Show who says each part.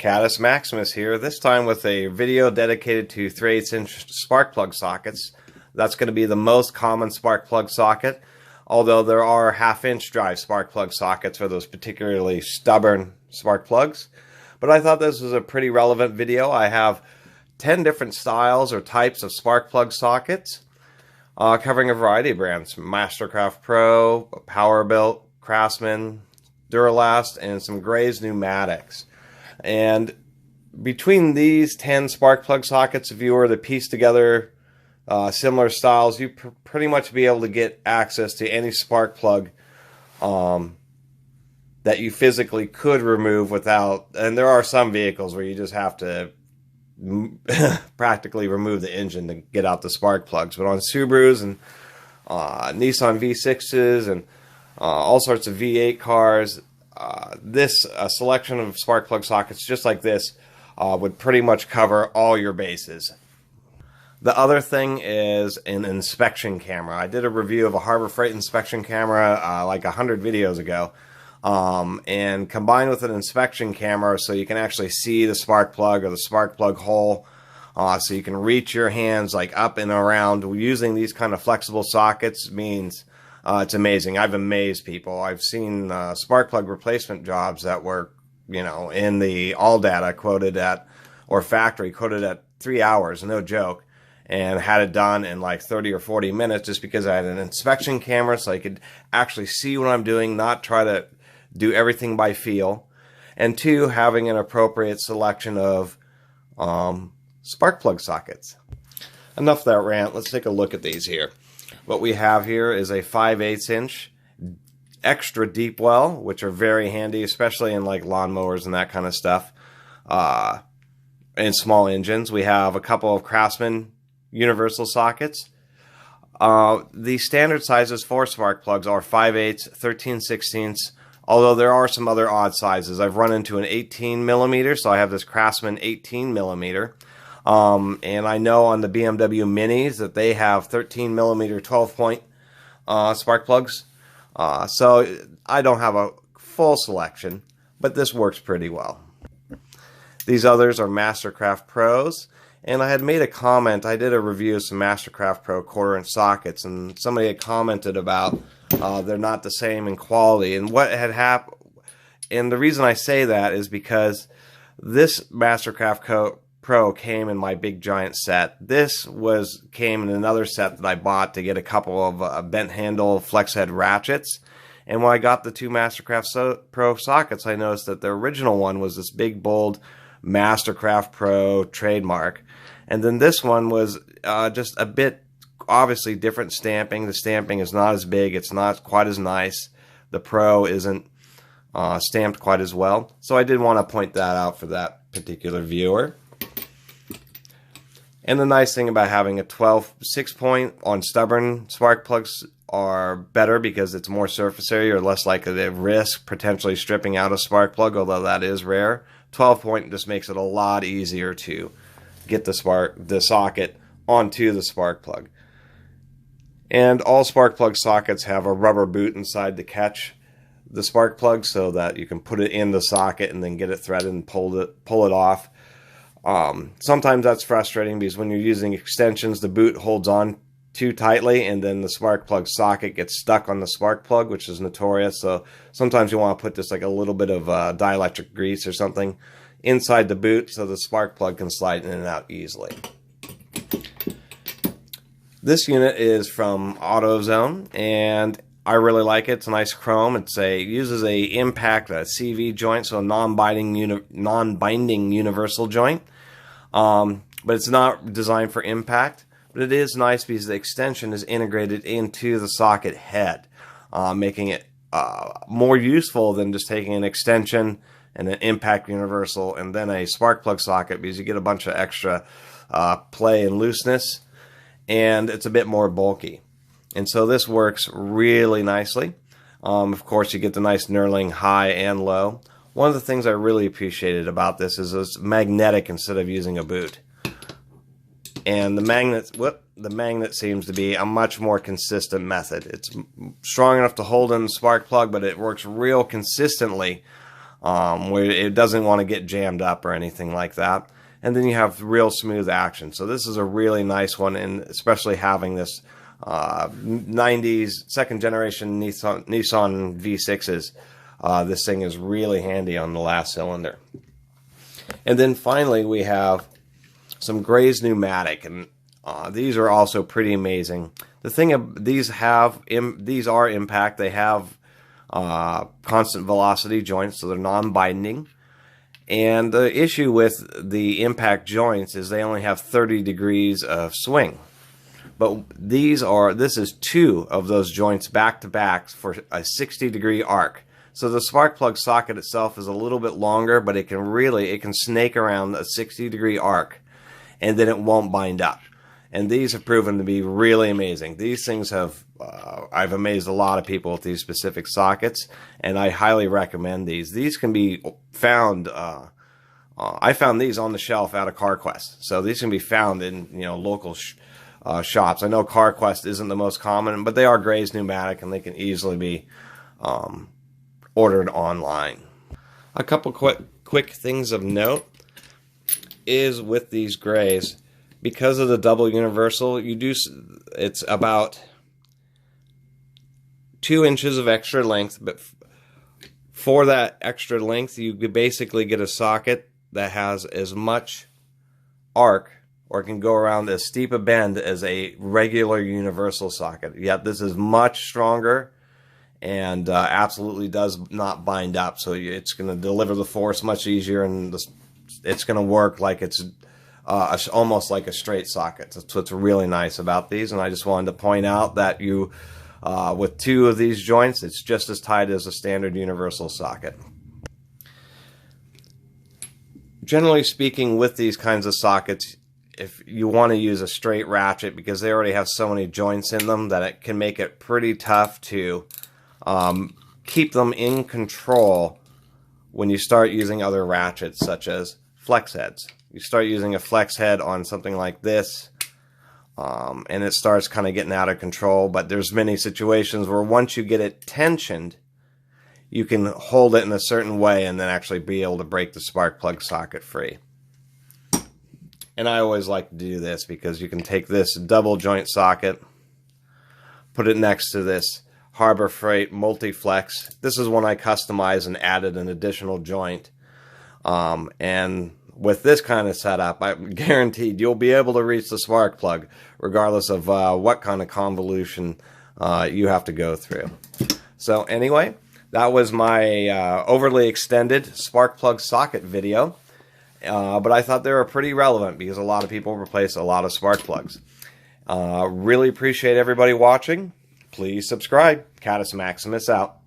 Speaker 1: Catus Maximus here, this time with a video dedicated to 3/8" spark plug sockets. That's going to be the most common spark plug socket, although there are 1/2" drive spark plug sockets for those particularly stubborn spark plugs. But I thought this was a pretty relevant video. I have 10 different styles or types of spark plug sockets, covering a variety of brands: Mastercraft Pro, Powerbuilt, Craftsman, Duralast, and some Gray's pneumatics. And between these 10 spark plug sockets, if you were to piece together similar styles, you pretty much be able to get access to any spark plug that you physically could remove without, and there are some vehicles where you just have to practically remove the engine to get out the spark plugs. But on Subarus and Nissan V6s and all sorts of V8 cars, this selection of spark plug sockets just like this would pretty much cover all your bases. The other thing is an inspection camera. I did a review of a Harbor Freight inspection camera like 100 videos ago, and combined with an inspection camera so you can actually see the spark plug or the spark plug hole, so you can reach your hands like up and around. Using these kind of flexible sockets means it's amazing. I've amazed people. I've seen spark plug replacement jobs that were, in the all data quoted at, or factory quoted at 3 hours, no joke, and had it done in like 30 or 40 minutes just because I had an inspection camera so I could actually see what I'm doing, not try to do everything by feel. And two, having an appropriate selection of spark plug sockets. Enough of that rant. Let's take a look at these here. What we have here is a 5/8" extra deep well, which are very handy, especially in like lawnmowers and that kind of stuff, and small engines. We have a couple of Craftsman universal sockets. The standard sizes for spark plugs are 5/8", 13/16", although there are some other odd sizes. I've run into an 18mm, so I have this Craftsman 18mm. And I know on the BMW Minis that they have 13mm 12-point spark plugs. So I don't have a full selection, but this works pretty well. These others are Mastercraft Pros. And I had made a comment. I did a review of some Mastercraft Pro 1/4" sockets, and somebody had commented about they're not the same in quality. And what had happened, and the reason I say that is because this Mastercraft Pro came in my big giant set. This came in another set that I bought to get a couple of bent handle flex head ratchets. And when I got the two Mastercraft Pro sockets, I noticed that the original one was this big bold Mastercraft Pro trademark, and then this one was just a bit obviously different stamping. The stamping is not as big, it's not quite as nice. The Pro isn't stamped quite as well, so I did want to point that out for that particular viewer. And the nice thing about having a 6-point on stubborn spark plugs are better because it's more surface area, or less likely to risk potentially stripping out a spark plug, although that is rare. 12-point just makes it a lot easier to get the socket onto the spark plug. And all spark plug sockets have a rubber boot inside to catch the spark plug so that you can put it in the socket and then get it threaded and pull it off. Sometimes that's frustrating because when you're using extensions, the boot holds on too tightly and then the spark plug socket gets stuck on the spark plug, which is notorious. So sometimes you want to put just like a little bit of dielectric grease or something inside the boot so the spark plug can slide in and out easily. This unit is from AutoZone and I really like it. It's a nice chrome. It uses a impact, a CV joint, so a non-binding universal joint. But it's not designed for impact. But it is nice because the extension is integrated into the socket head, making it more useful than just taking an extension and an impact universal and then a spark plug socket, because you get a bunch of extra play and looseness, and it's a bit more bulky. And so this works really nicely. Of course, you get the nice knurling high and low. One of the things I really appreciated about this is it's magnetic instead of using a boot. And the magnet seems to be a much more consistent method. It's strong enough to hold in the spark plug, but it works real consistently where it doesn't want to get jammed up or anything like that. And then you have real smooth action. So this is a really nice one, and especially having this 90s second generation Nissan V6s. This thing is really handy on the last cylinder. And then finally we have some Gray's pneumatic, and these are also pretty amazing. The thing of these are impact. They have constant velocity joints, so they're non-binding. And the issue with the impact joints is they only have 30 degrees of swing. But this is 2 of those joints back to back for a 60-degree arc. So the spark plug socket itself is a little bit longer, but it can snake around a 60-degree arc, and then it won't bind up. And these have proven to be really amazing. These things have, I've amazed a lot of people with these specific sockets, and I highly recommend these. These can be found, I found these on the shelf out of CarQuest. So these can be found in, local shops. I know CarQuest isn't the most common, but they are Gray's pneumatic, and they can easily be ordered online. A couple quick things of note is with these Grays, because of the double universal, it's about 2 inches of extra length, but for that extra length, you basically get a socket that has as much arc, or can go around as steep a bend as a regular universal socket. Yet this is much stronger and absolutely does not bind up, so it's going to deliver the force much easier, and it's going to work like it's almost like a straight socket. That's what's really nice about these, and I just wanted to point out that with 2 of these joints, it's just as tight as a standard universal socket. Generally speaking, with these kinds of sockets, if you want to use a straight ratchet, because they already have so many joints in them that it can make it pretty tough to keep them in control when you start using other ratchets, such as flex heads. You start using a flex head on something like this, and it starts kind of getting out of control. But there's many situations where once you get it tensioned, you can hold it in a certain way and then actually be able to break the spark plug socket free. And I always like to do this because you can take this double joint socket, put it next to this Harbor Freight Multi-Flex. This is one I customized and added an additional joint. And with this kind of setup, I'm guaranteed you'll be able to reach the spark plug regardless of what kind of convolution you have to go through. So anyway, that was my overly extended spark plug socket video. But I thought they were pretty relevant because a lot of people replace a lot of spark plugs. Really appreciate everybody watching. Please subscribe. Catus Maximus out.